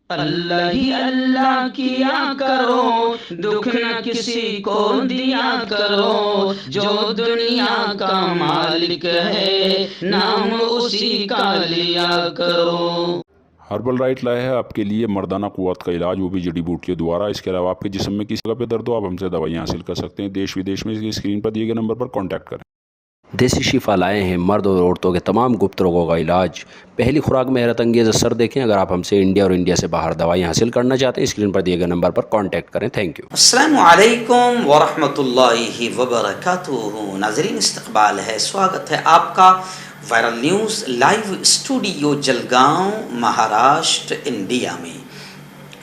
اللہ ہی اللہ کیا کرو، دکھ نہ کسی کو دیا کرو، جو دنیا کا مالک ہے نام اسی کا لیا کرو۔ ہربل رائٹ لائے ہے آپ کے لیے مردانہ قوت کا علاج، وہ بھی جڑی بوٹیوں دوارا۔ اس کے علاوہ آپ کے جسم میں کسی جگہ پہ درد ہو، آپ ہم سے دوائیاں حاصل کر سکتے ہیں دیش ودیش میں۔ اسکرین پر دیے گئے نمبر پر کانٹیکٹ کریں۔ دیسی شفا لائے ہیں مرد اور عورتوں کے تمام گپت روگوں کا علاج۔ پہلی خوراک میں حیرت انگیز اثر دیکھیں۔ اگر آپ ہم سے انڈیا اور انڈیا سے باہر دوائیاں حاصل کرنا چاہتے ہیں، اسکرین پر دیے گئے نمبر پر کانٹیکٹ کریں۔ Thank you. السلام علیکم ورحمۃ اللہ وبرکاتہ۔ ناظرین، استقبال ہے، سواگت ہے آپ کا viral news live studio Jalgaon, Maharashtra, India میں۔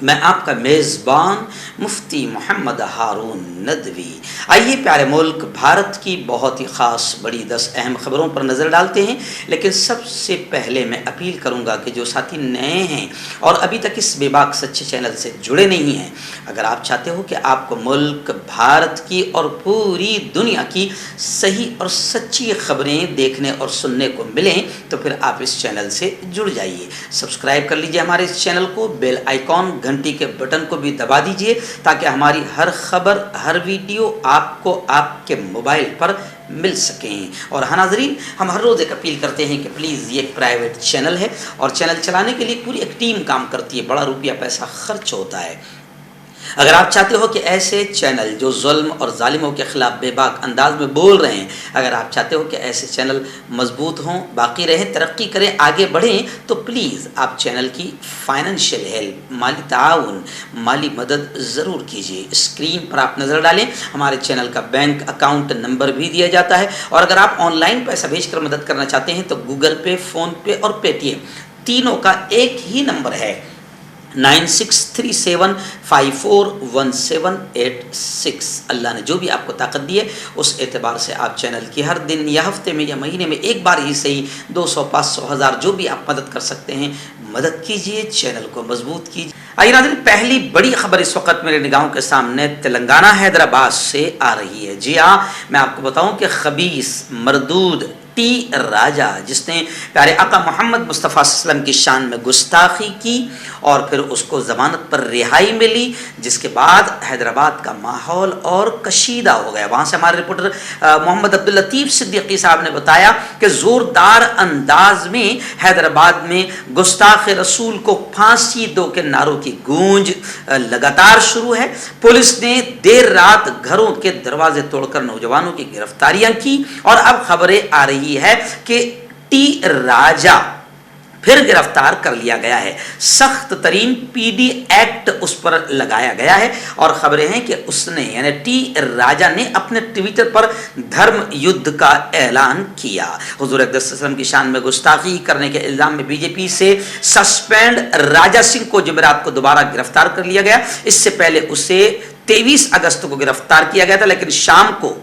میں آپ کا میزبان مفتی محمد ہارون ندوی۔ آئیے پیارے ملک بھارت کی بہت ہی خاص بڑی 10 اہم خبروں پر نظر ڈالتے ہیں، لیکن سب سے پہلے میں اپیل کروں گا کہ جو ساتھی نئے ہیں اور ابھی تک اس بے باک سچے چینل سے جڑے نہیں ہیں، اگر آپ چاہتے ہو کہ آپ کو ملک بھارت کی اور پوری دنیا کی صحیح اور سچی خبریں دیکھنے اور سننے کو ملیں تو پھر آپ اس چینل سے جڑ جائیے۔ سبسکرائب کر لیجئے ہمارے اس چینل کو، بیل آئیکن گھنٹی کے بٹن کو بھی دبا دیجئے تاکہ ہماری ہر خبر، ہر ویڈیو آپ کو آپ کے موبائل پر مل سکیں۔ اور ہاں ناظرین، ہم ہر روز ایک اپیل کرتے ہیں کہ پلیز یہ ایک پرائیویٹ چینل ہے اور چینل چلانے کے لیے پوری ایک ٹیم کام کرتی ہے، بڑا روپیہ پیسہ خرچ ہوتا ہے۔ اگر آپ چاہتے ہو کہ ایسے چینل جو ظلم اور ظالموں کے خلاف بے باک انداز میں بول رہے ہیں، اگر آپ چاہتے ہو کہ ایسے چینل مضبوط ہوں، باقی رہیں، ترقی کریں، آگے بڑھیں، تو پلیز آپ چینل کی فائنینشیل ہیلپ، مالی تعاون، مالی مدد ضرور کیجیے۔ اسکرین پر آپ نظر ڈالیں، ہمارے چینل کا بینک اکاؤنٹ نمبر بھی دیا جاتا ہے، اور اگر آپ آن لائن پیسہ بھیج کر مدد کرنا چاہتے ہیں تو گوگل پے، فون پے اور پے ٹی ایم تینوں کا ایک ہی نمبر ہے، 9637541786۔ اللہ نے جو بھی آپ کو طاقت دی ہے اس اعتبار سے آپ چینل کی ہر دن یا ہفتے میں یا مہینے میں ایک بار ہی صحیح 200، 500، 1000 جو بھی آپ مدد کر سکتے ہیں مدد کیجئے، چینل کو مضبوط کیجئے۔ آئیے ناظرین، پہلی بڑی خبر اس وقت میرے نگاہوں کے سامنے تلنگانہ حیدرآباد سے آ رہی ہے۔ جی ہاں، میں آپ کو بتاؤں کہ خبیث مردود ٹی راجا، جس نے پیارے آقا محمد مصطفیٰ صلی اللہ علیہ وسلم کی شان میں گستاخی کی اور پھر اس کو ضمانت پر رہائی ملی، جس کے بعد حیدرآباد کا ماحول اور کشیدہ ہو گیا۔ وہاں سے ہمارے رپورٹر محمد عبداللطیف صدیقی صاحب نے بتایا کہ زوردار انداز میں حیدرآباد میں گستاخ رسول کو پھانسی دو کے نعروں کی گونج لگاتار شروع ہے۔ پولیس نے دیر رات گھروں کے دروازے توڑ کر نوجوانوں کی گرفتاریاں کی، اور اب خبریں آ رہی ہے کہ ٹی راجا پھر گرفتار کر لیا گیا ہے۔ سخت ترین پی ڈی ایکٹ اس پر لگایا گیا ہے، اور خبریں ہیں کہ اس نے یعنی ٹی راجا نے اپنے ٹویٹر پر دھرم یدھ کا اعلان کیا۔ حضور اقدس صلی اللہ علیہ وسلم کی شان میں گستاخی کرنے کے الزام میں بی جے پی سے سسپینڈ راجا سنگھ کو جمعرات کو دوبارہ گرفتار کر لیا گیا۔ اس سے پہلے اسے 23 اگست کو گرفتار کیا گیا تھا، لیکن شام کو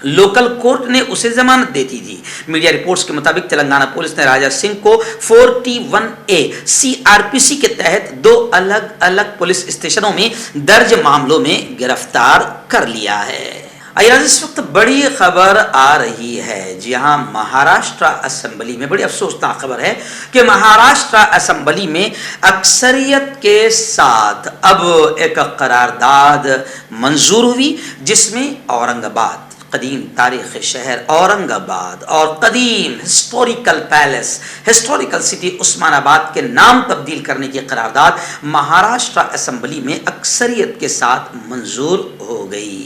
لوکل کورٹ نے اسے ضمانت دے دی تھی۔ میڈیا رپورٹس کے مطابق تلنگانہ پولیس نے راجا سنگھ کو 41A CRPC کے تحت 2 الگ الگ پولیس اسٹیشنوں میں درج معاملوں میں گرفتار کر لیا ہے۔ اس وقت بڑی خبر آ رہی ہے، جی ہاں، مہاراشٹر اسمبلی میں بڑی افسوسناک خبر ہے کہ مہاراشٹر اسمبلی میں اکثریت کے ساتھ اب ایک قرارداد منظور ہوئی، جس میں اورنگ آباد، قدیم تاریخ شہر اورنگ آباد اور قدیم ہسٹوریکل پیلس، ہسٹوریکل سٹی عثمان آباد کے نام تبدیل کرنے کی قرارداد مہاراشٹر اسمبلی میں اکثریت کے ساتھ منظور ہو گئی۔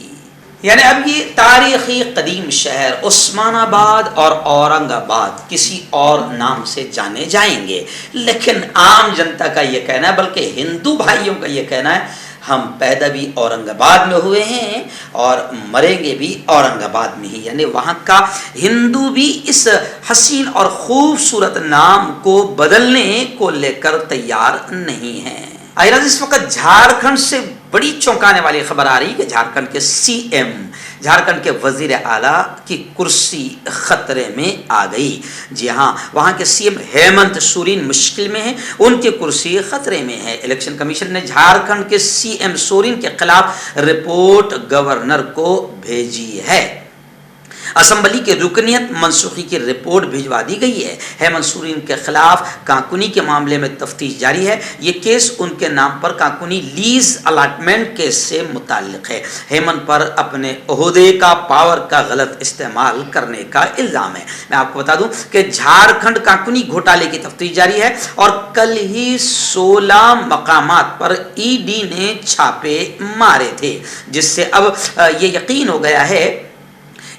یعنی اب یہ تاریخی قدیم شہر عثمان آباد اور اورنگ آباد کسی اور نام سے جانے جائیں گے، لیکن عام جنتا کا یہ کہنا ہے، بلکہ ہندو بھائیوں کا یہ کہنا ہے، ہم پیدا بھی اورنگ آباد میں ہوئے ہیں اور مریں گے بھی اورنگ آباد میں ہی۔ یعنی وہاں کا ہندو بھی اس حسین اور خوبصورت نام کو بدلنے کو لے کر تیار نہیں ہے۔ اس وقت جھارکھنڈ سے بڑی چونکانے والی خبر آ رہی ہے کہ جھارکھنڈ کے CM، جھارکھنڈ کے وزیر اعلیٰ کی کرسی خطرے میں آ گئی۔ جی ہاں، وہاں کے CM ہیمنت سورین مشکل میں ہیں، ان کی کرسی خطرے میں ہے۔ الیکشن کمیشن نے جھارکھنڈ کے CM سورین کے خلاف رپورٹ گورنر کو بھیجی ہے۔ اسمبلی کی رکنیت منسوخی کی رپورٹ بھجوا دی گئی ہے۔ ہیمنت سورین کے خلاف کانکنی کے معاملے میں تفتیش جاری ہے۔ یہ کیس ان کے نام پر کانکنی لیز الاٹمنٹ کیس سے متعلق ہے۔ ہیمنت پر اپنے عہدے کا پاور کا غلط استعمال کرنے کا الزام ہے۔ میں آپ کو بتا دوں کہ جھارکھنڈ کانکنی گھوٹالے کی تفتیش جاری ہے اور کل ہی 16 مقامات پر ای ڈی نے چھاپے مارے تھے، جس سے اب یہ یقین ہو گیا ہے۔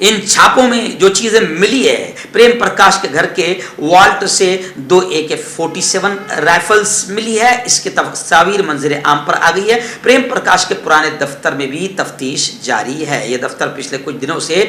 ان چھاپوں میں جو چیزیں ملی ہے، پریم پرکاش کے گھر کے والٹ سے 2 AK-47 رائفلز ملی ہے، اس کی تصاویر منظر عام پر آ گئی ہے۔ پریم پرکاش کے پرانے دفتر میں بھی تفتیش جاری ہے، یہ دفتر پچھلے کچھ دنوں سے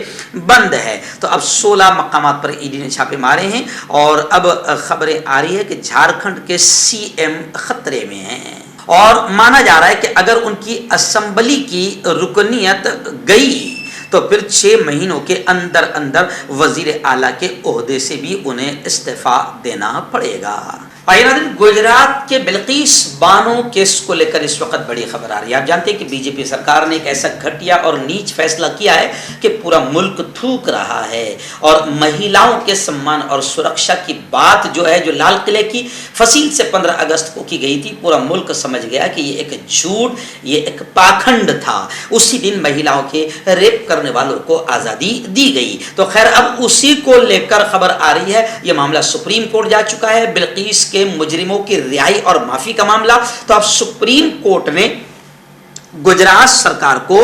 بند ہے۔ تو اب 16 مقامات پر ای ڈی نے چھاپے مارے ہیں اور اب خبریں آ رہی ہے کہ جھارکھنڈ کے CM خطرے میں ہیں اور مانا جا رہا ہے کہ اگر ان کی اسمبلی کی رکنیت گئی تو پھر 6 مہینوں کے اندر اندر وزیر اعلیٰ کے عہدے سے بھی انہیں استعفیٰ دینا پڑے گا۔ گجرات کے بلقیس بانو کیس کو لے کر اس وقت بڑی خبر آ رہی ہے۔ آپ جانتے ہیں کہ BJP سرکار نے ایک ایسا گھٹیا اور نیچ فیصلہ کیا ہے کہ پورا ملک تھوک رہا ہے اور مہیلاؤں کے سمان اور سرکشا کی بات جو ہے، جو لال قلعے کی فصیل سے 15 اگست کو کی گئی تھی، پورا ملک سمجھ گیا کہ یہ ایک جھوٹ، یہ ایک پاکھنڈ تھا۔ اسی دن مہیلاؤں کے ریپ کرنے والوں کو آزادی دی گئی۔ تو خیر اب اسی کو لے کر خبر آ رہی ہے، یہ معاملہ سپریم کورٹ جا چکا ہے، بلقیس کے مجرموں کی رہائی اور معافی کا معاملہ۔ تو اب سپریم کورٹ نے گجرات سرکار کو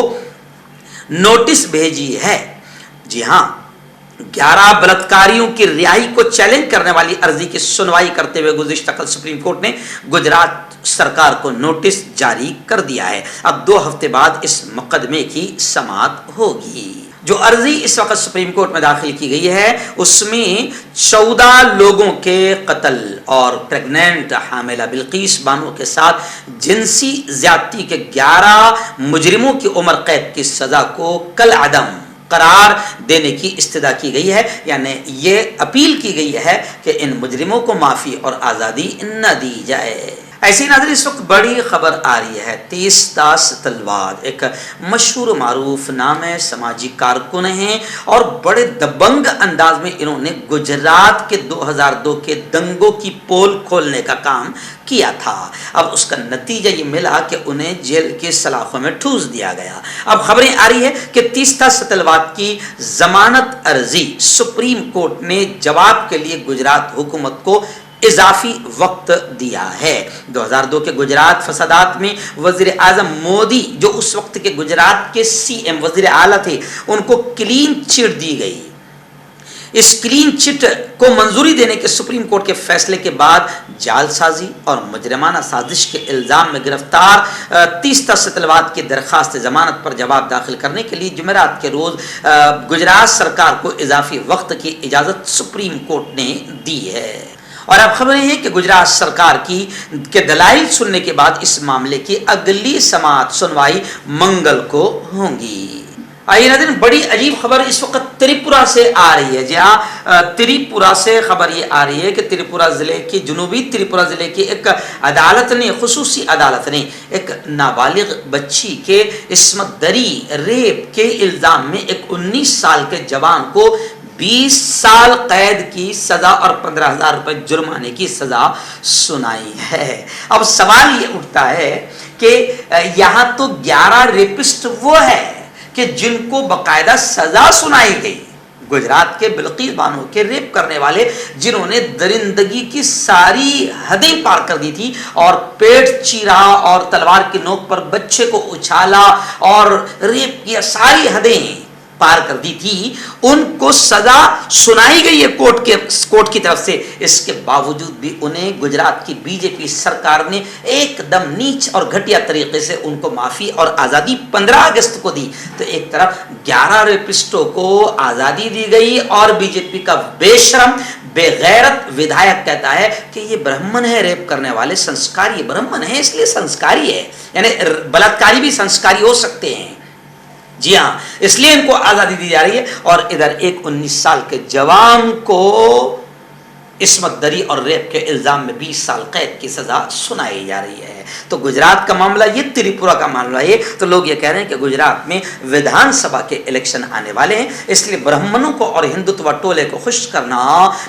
نوٹس بھیجی ہے۔ جی ہاں، 11 بلاتکاریوں کی رہائی کو چیلنج کرنے والی عرضی کی سنوائی کرتے ہوئے گزشتہ کل سپریم کورٹ نے گجرات سرکار کو نوٹس جاری کر دیا ہے۔ اب 2 ہفتے بعد اس مقدمے کی سماعت ہوگی۔ جو عرضی اس وقت سپریم کورٹ میں داخل کی گئی ہے، اس میں 14 لوگوں کے قتل اور پریگننٹ حاملہ بلقیس بانو کے ساتھ جنسی زیادتی کے 11 مجرموں کی عمر قید کی سزا کو کالعدم قرار دینے کی استدعا کی گئی ہے، یعنی یہ اپیل کی گئی ہے کہ ان مجرموں کو معافی اور آزادی نہ دی جائے۔ ایسی ناظرین اس وقت بڑی خبر آ رہی ہے۔ تیستا ستلواد ایک مشہور معروف نام ہے، سماجی کارکن ہیں اور بڑے دبنگ انداز میں انہوں نے گجرات کے 2002 کے دنگوں کی پول کھولنے کا کام کیا تھا۔ اب اس کا نتیجہ یہ ملا کہ انہیں جیل کے سلاخوں میں ٹھوس دیا گیا۔ اب خبریں آ رہی ہے کہ تیستا ستلواد کی ضمانت عرضی سپریم کورٹ نے جواب کے لیے گجرات حکومت کو اضافی وقت دیا ہے۔ 2002 کے گجرات فسادات میں وزیر اعظم مودی، جو اس وقت کے گجرات کے CM وزیر اعلیٰ تھے، ان کو کلین چٹ دی گئی۔ اس کلین چٹ کو منظوری دینے کے سپریم کورٹ کے فیصلے کے بعد جال سازی اور مجرمانہ سازش کے الزام میں گرفتار تیستا ستلواد کی درخواست ضمانت پر جواب داخل کرنے کے لیے جمعرات کے روز گجرات سرکار کو اضافی وقت کی اجازت سپریم کورٹ نے دی ہے۔ اور اب خبریں ہیں کہ گجرات سرکار کے دلائل سننے کے بعد اس معاملے کی اگلی سماعت سنوائی منگل کو ہوں گی۔ آئیے ناظرین، بڑی عجیب خبر اس وقت تریپورہ سے آ رہی ہے۔ جی ہاں، تریپورہ سے خبر یہ آ رہی ہے کہ تریپورہ ضلع کی جنوبی تریپورہ ضلع کی ایک عدالت نے، خصوصی عدالت نے ایک نابالغ بچی کے عصمت دری ریپ کے الزام میں ایک 19 سال کے جوان کو 20 سال قید کی سزا اور 15,000 روپے جرمانے کی سزا سنائی ہے۔ اب سوال یہ اٹھتا ہے کہ یہاں تو 11 ریپسٹ وہ ہے کہ جن کو باقاعدہ سزا سنائی گئی، گجرات کے بلقیس بانو کے ریپ کرنے والے، جنہوں نے درندگی کی ساری حدیں پار کر دی تھی اور پیٹ چیرا اور تلوار کی نوک پر بچے کو اچھالا اور ریپ کی ساری حدیں پار کر دی تھی، ان کو سزا سنائی گئی ہے کورٹ کی طرف سے۔ اس کے باوجود بھی انہیں گجرات کی BJP سرکار نے ایک دم نیچ اور گھٹیا طریقے سے ان کو معافی اور آزادی 15 اگست کو دی۔ تو ایک طرف 11 ریپسٹوں کو آزادی دی گئی اور BJP کا بے شرم بے غیرت ودھایک کہتا ہے کہ یہ برہمن ہے، ریپ کرنے والے سنسکاری برہمن ہیں، اس لیے سنسکاری ہے، یعنی بلاತ್ಕಾری بھی سنسکاری ہو سکتے ہیں۔ جی ہاں، اس لیے ان کو آزادی دی جا رہی ہے۔ اور ادھر ایک 19 سال کے جوان کو عصمت دری اور ریپ کے الزام میں 20 سال قید کی سزا سنائی جا رہی ہے۔ تو گجرات کا معاملہ یہ، تریپورہ کا معاملہ یہ، تو لوگ یہ کہہ رہے ہیں کہ گجرات میں ودھان سبھا کے الیکشن آنے والے ہیں، اس لیے برہمنوں کو اور ہندوتوا ٹولے کو خوش کرنا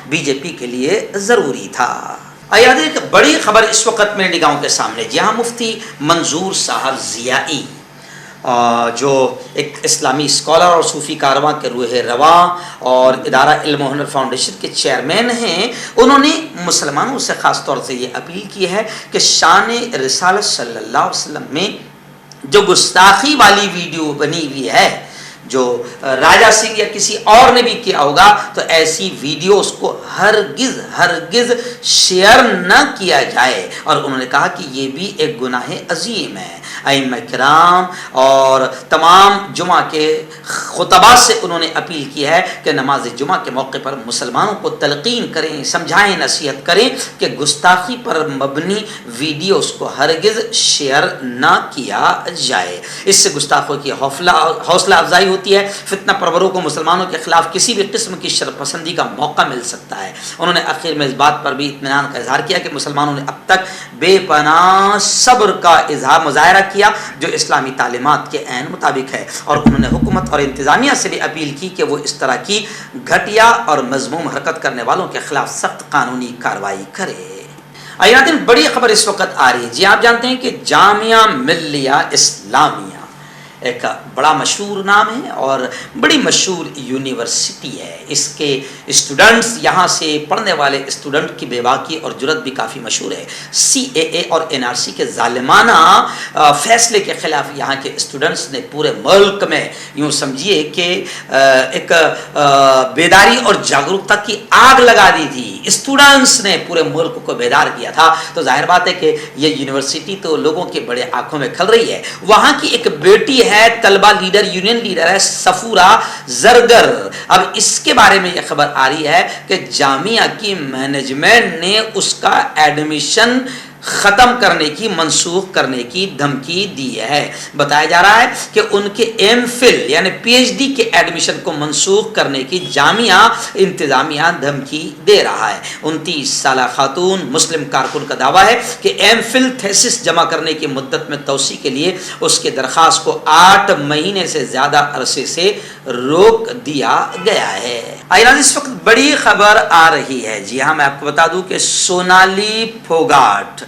بی جے پی کے لیے ضروری تھا۔ آیا ایک بڑی خبر اس وقت میرے نگاہوں کے سامنے، جہاں مفتی منظور صاحب ضیائی جو ایک اسلامی اسکالر اور صوفی کارواں کے روح رواں اور ادارہ علم و ہنر فاؤنڈیشن کے چیئرمین ہیں، انہوں نے مسلمانوں سے خاص طور سے یہ اپیل کی ہے کہ شان رسالت صلی اللہ علیہ وسلم میں جو گستاخی والی ویڈیو بنی ہوئی ہے، جو راجہ سنگھ یا کسی اور نے بھی کیا ہوگا، تو ایسی ویڈیوز کو ہرگز شیئر نہ کیا جائے، اور انہوں نے کہا کہ یہ بھی ایک گناہ عظیم ہے۔ ائمہ کرام اور تمام جمعہ کے خطباء سے انہوں نے اپیل کی ہے کہ نماز جمعہ کے موقع پر مسلمانوں کو تلقین کریں، سمجھائیں، نصیحت کریں کہ گستاخی پر مبنی ویڈیوز کو ہرگز شیئر نہ کیا جائے۔ اس سے گستاخوں کی حوصلہ افزائی ہوتی ہے، فتنہ پروروں کو مسلمانوں کے خلاف کسی بھی قسم کی شرپسندی کا موقع مل سکتا ہے۔ انہوں نے آخر میں اس بات پر بھی اطمینان کا اظہار کیا کہ مسلمانوں نے اب تک بے پناہ صبر کا مظاہرہ کیا جو اسلامی تعلیمات کے عین مطابق ہے، اور انہوں نے حکومت اور انتظامیہ سے بھی اپیل کی کہ وہ اس طرح کی گھٹیا اور مذموم حرکت کرنے والوں کے خلاف سخت قانونی کارروائی کرے۔ آئین بڑی خبر اس وقت آ رہی ہے، جی آپ جانتے ہیں کہ جامعہ ملیہ اسلامیہ ایک بڑا مشہور نام ہے اور بڑی مشہور یونیورسٹی ہے۔ اس کے اسٹوڈنٹس، یہاں سے پڑھنے والے اسٹوڈنٹ کی بے باکی اور جرت بھی کافی مشہور ہے۔ سی اے اے اور این آر سی کے ظالمانہ فیصلے کے خلاف یہاں کے اسٹوڈنٹس نے پورے ملک میں یوں سمجھیے کہ ایک بیداری اور جاگرکتا کی آگ لگا دی تھی۔ اسٹوڈنٹس نے پورے ملک کو بیدار کیا تھا، تو ظاہر بات ہے کہ یہ یونیورسٹی تو لوگوں کے بڑے آنکھوں میں کھل رہی ہے۔ وہاں کی ایک بیٹی ہے، طلبہ لیڈر، یونین لیڈر ہے، صفورہ زرگر۔ اب اس کے بارے میں یہ خبر آ رہی ہے کہ جامعہ کی مینجمنٹ نے اس کا ایڈمیشن ختم کرنے کی، منسوخ کرنے کی دھمکی دی ہے۔ بتایا جا رہا ہے کہ ان کے ایم فل یعنی پی ایچ ڈی کے ایڈمیشن کو منسوخ کرنے کی جامعہ انتظامیہ دھمکی دے رہا ہے۔ 29 سالہ خاتون مسلم کارکن کا دعویٰ ہے کہ ایم فل تھیسس جمع کرنے کی مدت میں توسیع کے لیے اس کے درخواست کو 8 مہینے سے زیادہ عرصے سے روک دیا گیا ہے۔ آئین اس وقت بڑی خبر آ رہی ہے، جی ہاں میں آپ کو بتا دوں کہ سونالی پھوگاٹ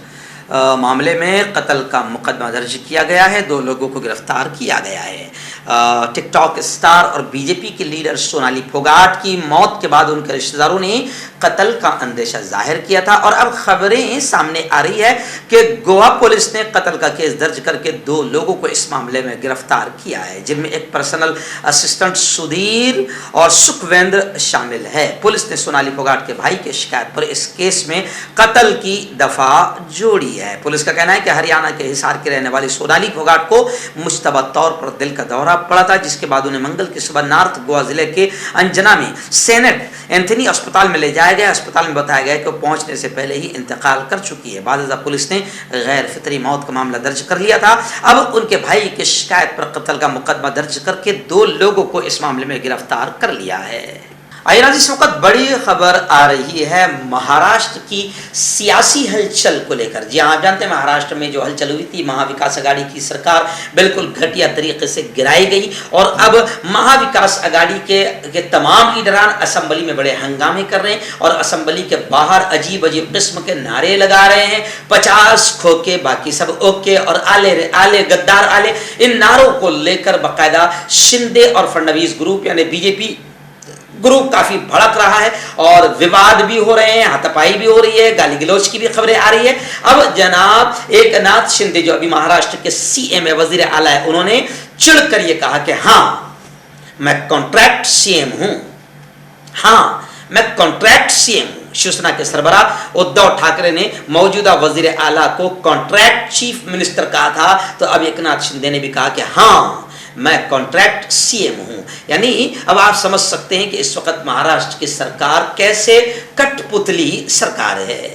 معاملے میں قتل کا مقدمہ درج کیا گیا ہے، 2 لوگوں کو گرفتار کیا گیا ہے۔ ٹک ٹاک اسٹار اور بی جے پی کے لیڈر سونالی پھوگاٹ کی موت کے بعد ان کے رشتہ داروں نے قتل کا اندیشہ ظاہر کیا تھا، اور اب خبریں سامنے آ رہی ہے کہ گوا پولیس نے قتل کا کیس درج کر کے 2 لوگوں کو اس معاملے میں گرفتار کیا ہے، جن میں ایک پرسنل اسسٹنٹ سدھیر اور سکھویندر شامل ہے۔ پولیس نے سونالی پھوگاٹ کے بھائی کی شکایت پر اس کیس میں قتل کی دفعہ جوڑی ہے۔ پولیس کا کہنا ہے کہ ہریانہ کے حصار کی رہنے والی سونالی پھوگاٹ کو مشتبہ طور پر دل کا دورہ پڑا تھا، جس کے بعد انہیں منگل کی صبح نارتھ گوا ضلع کے انجنا میں سینٹ اینتھنی اسپتال میں لے جایا گیا۔ اسپتال میں بتایا گیا کہ وہ پہنچنے سے پہلے ہی انتقال کر چکی ہے۔ بعد ازاں پولیس نے غیر فطری موت کا معاملہ درج کر لیا تھا۔ اب ان کے بھائی کی شکایت پر قتل کا مقدمہ درج کر کے 2 لوگوں کو اس معاملے میں گرفتار کر لیا ہے۔ آئین اس وقت بڑی خبر آ رہی ہے مہاراشٹر کی سیاسی ہلچل کو لے کر۔ جی ہاں آپ جانتے ہیں مہاراشٹر میں جو ہلچل ہوئی تھی، مہا وکاس اگاڑی کی سرکار بالکل گھٹیا طریقے سے گرائی گئی، اور اب مہا وکاس اگاڑی کے تمام لیڈران اسمبلی میں بڑے ہنگامے کر رہے ہیں، اور اسمبلی کے باہر عجیب قسم کے نعرے لگا رہے ہیں، 50 کھوکے باقی سب اوکے، اور آلے غدار آلے۔ ان نعروں کو لے کر باقاعدہ شندے اور فڈنویس گروپ یعنی بی جے پی گروپ کافی بھڑک رہا ہے، اور وواد بھی ہو رہے ہیں، ہاتھاپائی بھی ہو رہی ہے، گالی گلوچ کی بھی خبریں آ رہی ہے۔ اب جناب ایک ناتھ شندے جو ابھی مہاراشٹر کے سی ایم وزیر اعلیٰ ہے، انہوں نے چڑھ کر یہ کہا کہ ہاں میں کانٹریکٹ سی ایم ہوں، ہاں میں کانٹریکٹ سی ایم ہوں۔ شیوسینا کے سربراہ ادھو ٹھاکرے نے موجودہ وزیر اعلیٰ کو کانٹریکٹ چیف منسٹر کہا تھا، تو اب ایک ناتھ شندے نے بھی کہا کہ ہاں میں کانٹریکٹ سی ایم ہوں۔ یعنی اب آپ سمجھ سکتے ہیں کہ اس وقت مہاراشٹر کی سرکار کیسے کٹ پتلی سرکار ہے۔